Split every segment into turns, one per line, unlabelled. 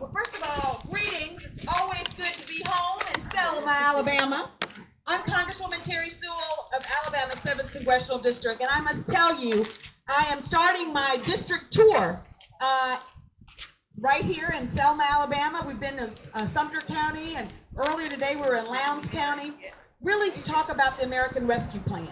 Well, first of all, greetings. It's always good to be home in Selma, Alabama. I'm Congresswoman Terry Sewell of Alabama's 7th Congressional District, and I must tell you, I am starting my district tour right here in Selma, Alabama. We've been to Sumter County, and earlier today we were in Lowndes County, really to talk about the American Rescue Plan.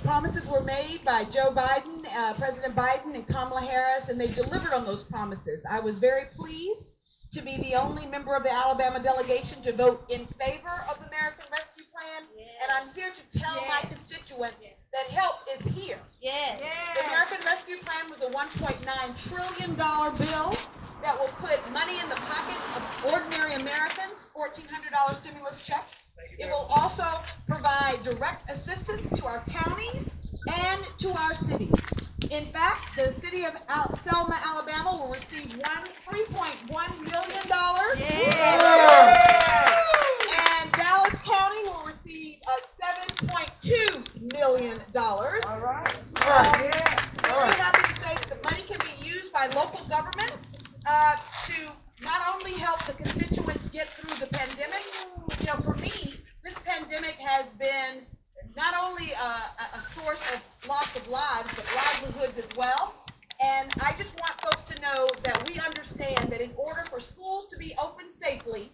Promises were made by Joe Biden, President Biden, and Kamala Harris, and they delivered on those promises. I was very pleased to be the only member of the Alabama delegation to vote in favor of the American Rescue Plan, and I'm here to tell my constituents that help is here. The American Rescue Plan was a $1.9 trillion bill that will put money in the pockets of ordinary Americans, $1,400 stimulus checks. It will also provide direct assistance to our counties and to our cities. In fact, the city of Selma, Alabama will receive $3.1 million. And Dallas County will receive $7.2 million. All right. Very happy to say that the money can be used by local governments to not only help the constituents get through the pandemic. You know, for me, this pandemic has been not only a source of loss of lives, but livelihoods as well. And I just want folks to know that we understand that in order for schools to be open safely,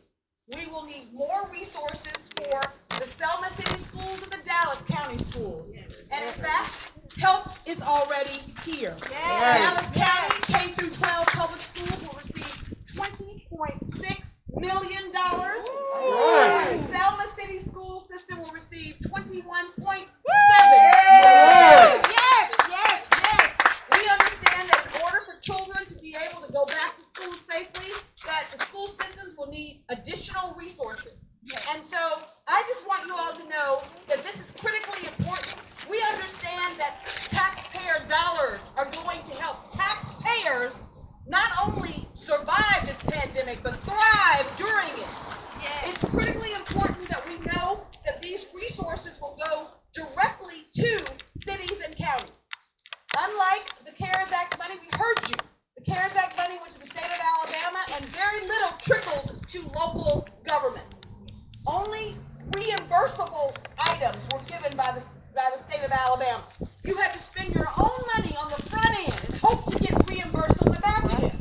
we will need more resources for the Selma City schools and the Dallas County schools. And in fact, help is already here. Dallas County K through 12 public schools will receive $20.6 million. The Selma City school system will receive $21.7 million. We understand that in order for children to be able to go back to school safely, that the school systems will need additional resources. And so I just want you all to know that this is critically important. We understand that taxpayer dollars are going to help taxpayers not only survive this pandemic, but thrive during it. It's critically important that we know that these resources will go directly to cities and counties. Unlike the CARES Act money, we heard you. The CARES Act money went to the state of Alabama and very little trickled to local government. Only reimbursable items were given by the state of Alabama. You had to spend your own money on the front end and hope to get reimbursed on the back end.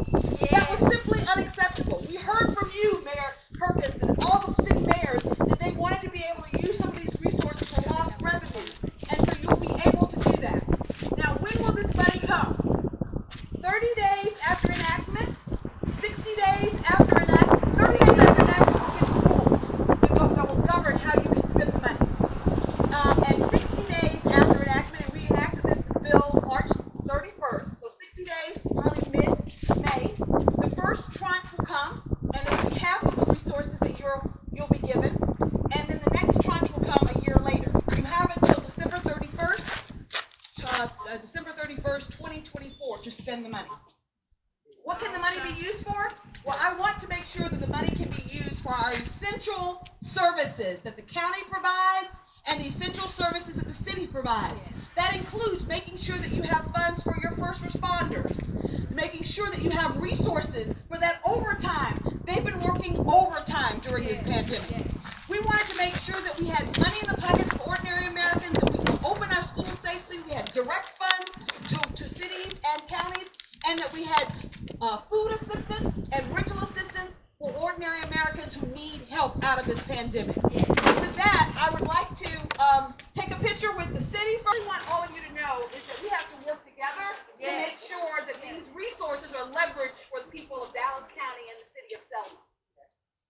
That was simply unacceptable. We heard from you, Mayor Perkins, and all the city mayors that they wanted to be able to use some of these resources for lost revenue. And so you'll be able to do that. Now, when will this money come? 30 days after enactment, 60 days after enactment, 30 days after enactment, we'll get the rules that will govern how you can spend the money. And 60 days after enactment, and we enacted this bill March 31st, so 60 days, probably mid-May, the first tranche will come, and it will be half of the resources that you'll be given, and then the next tranche will come a year later. You have until December 31st, 2024 to spend the money. What can the money be used for? Well, I want to make sure that the money can be used for our essential services that the county provides and the essential services that the city provides. That includes making sure that you have funds for your first responders, making sure that you have resources for that overtime. They've been working overtime during this pandemic. We wanted to make sure that we had money in the pockets of ordinary Americans, that we could open our schools safely, we had direct funds to cities and counties, and that we had food assistance and rental assistance for ordinary Americans who need help out of this pandemic. With that, I would like to take a picture with the city. First, I want all of you to know is that we have to work together to make sure that these resources are leveraged for the people of Dallas County and the city of Selma.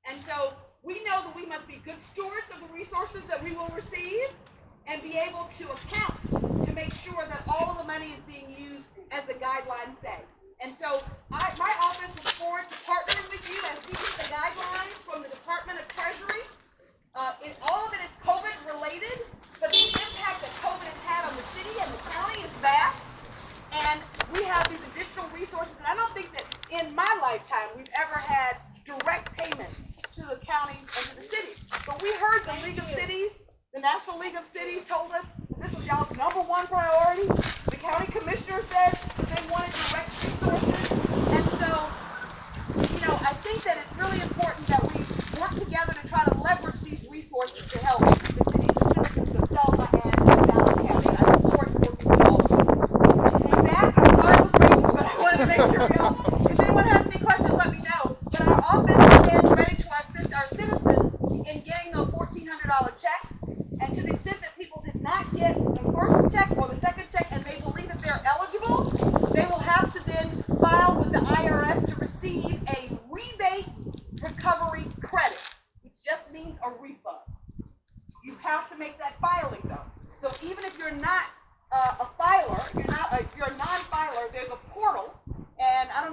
And so we know that we must be good stewards of the resources that we will receive and be able to account to make sure that all of the money is being used as the guidelines say. And so my office looks forward to partnering with you as we get the guidelines from the Department of Treasury. All of it is COVID related, but the impact that COVID has had on the city and the county is vast. And we have these additional resources. And I don't think that in my lifetime we've ever had direct payments to the counties and to the cities. But we heard the League of Cities, the National League of Cities told us that this was y'all's #1 priority. The county commissioner said that they wanted direct resources. And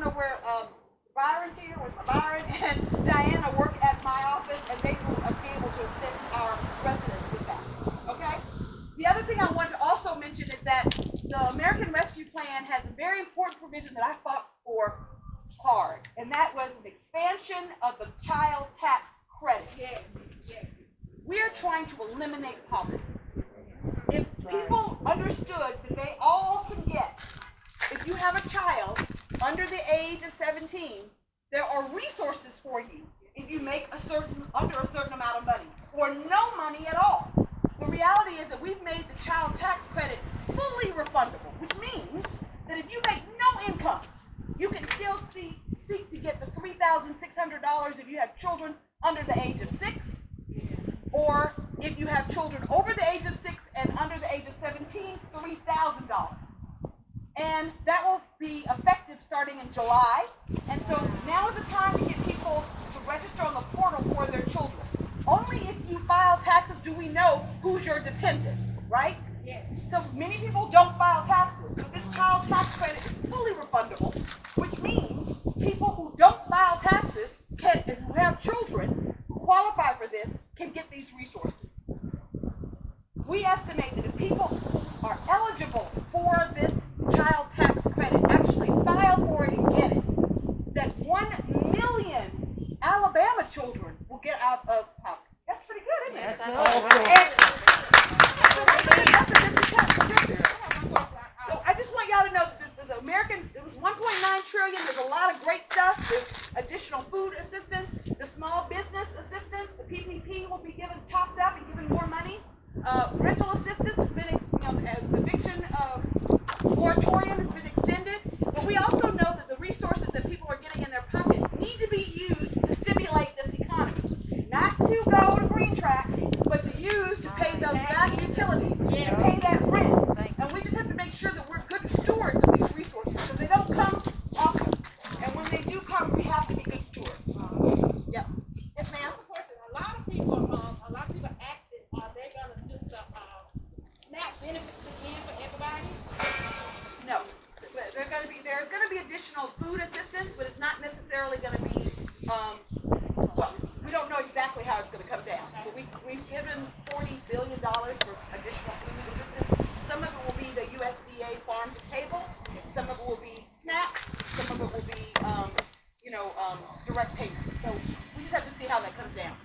know where Byron's here, with Byron and Diana work at my office, and they will be able to assist our residents with that. Okay? The other thing I wanted to also mention is that the American Rescue Plan has a very important provision that I fought for hard, and that was an expansion of the child tax credit.
Yes, yes.
We are trying to eliminate poverty. If people understood that they all can get, if you have a child under the age of 17, there are resources for you if you make under a certain amount of money, or no money at all. The reality is that we've made the child tax credit fully refundable, which means that if you make no income, you can still seek to get the $3,600 if you have children under the age of 6, or if you have children over the age of 6 and under the age of 17, $3,000. And that will be effective starting in July. And so now is the time to get people to register on the portal for their children. Only if you file taxes do we know who's your dependent, right?
Yes.
So many people don't file taxes, but this child tax credit is fully refundable, which means people who don't file taxes and who have children who qualify for this can get these resources. We estimate that if people who are eligible for this child tax credit actually file for it and get it, that 1 million Alabama children will get out of poverty. That's pretty good, isn't it?
That's
So I just want y'all to know that the American, it was 1.9 trillion. There's a lot of great stuff. There's additional food assistance, the small business assistance, the PPP will be given topped up and given more money. Rental assistance has been, eviction moratorium has been extended, but we also know that the resources that people are getting in their pockets need to be used to stimulate this economy. Not to go to green track, but to use to pay those back utilities, to pay that rent. And we just have to make sure that we're good stewards of these resources, because they don't come often. And when they do come, we have to be good stewards. Yep. Yes, ma'am?
A lot of people asking, are they going to do the SNAP benefits again for everybody?
No. There's going to be additional food assistance, but it's not necessarily going to be, well, we don't know exactly how it's going to come down. But we've given $40 billion for additional food assistance. Some of it will be the USDA farm to table. Some of it will be SNAP. Some of it will be, direct payments. So we just have to see how that comes down.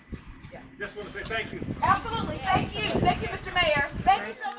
Yeah.
Just want to say thank you.
Absolutely. Thank you. Thank you, Mr. Mayor. Thank you so much.